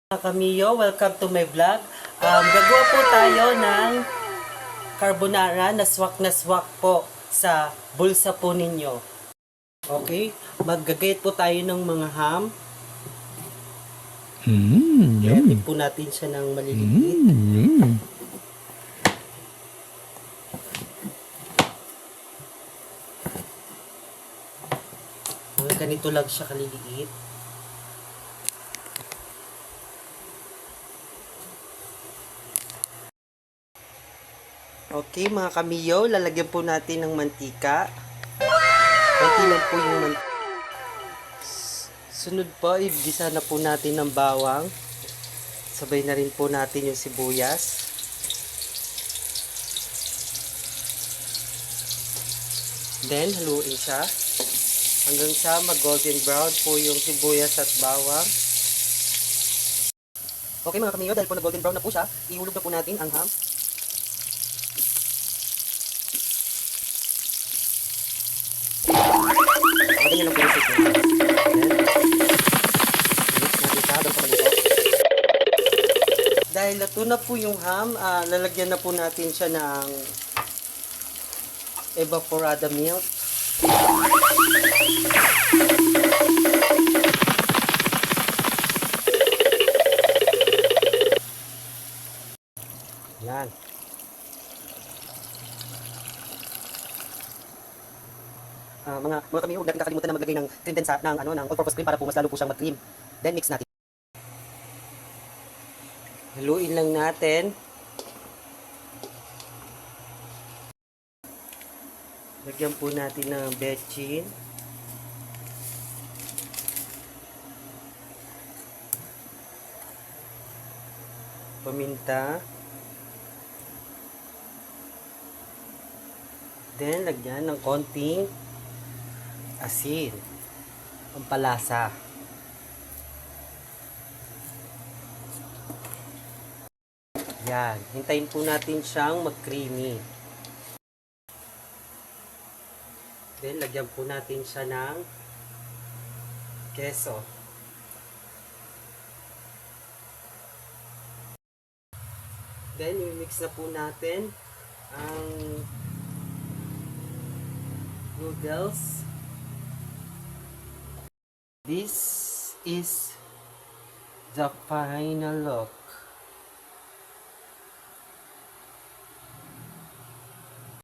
Mga Kamiyo, welcome to my vlog. Gagawa po tayo ng carbonara na swak po sa bulsa po ninyo. Okay, maggagayat po tayo ng mga ham. Gayatin po natin siya ng maliliit. Ganito lang siya kaliliit. Okay mga Kamiyo, lalagyan po natin ng mantika. Konti lang po yung mantika. Sunod po, igisa na po natin ng bawang. Sabay na rin po natin yung sibuyas. Then, haluin siya. Hanggang sa mag-golden brown po yung sibuyas at bawang. Okay mga Kamiyo, dahil po na-golden brown na po siya, ihulog na po natin ang ham. Ganyan lang po yung soup niya. Mix natin siya hanggang sa maluto. Dahil nato na po yung ham, lalagyan na po natin siya ng evaporada milk. Yan. Mga kami, huwag natin kakalimutan na maglagay ng cream din ng all-purpose cream para po mas lalo po siyang mag-cream. Then mix natin. Haluin lang natin. Lagyan po natin ng bechin. Paminta. Then lagyan ng konting asin, pampalasa. Yan, hintayin po natin siyang mag-creamy. Then lagyan po natin siya ng keso. Then i-mix na po natin ang noodles. This is the final look.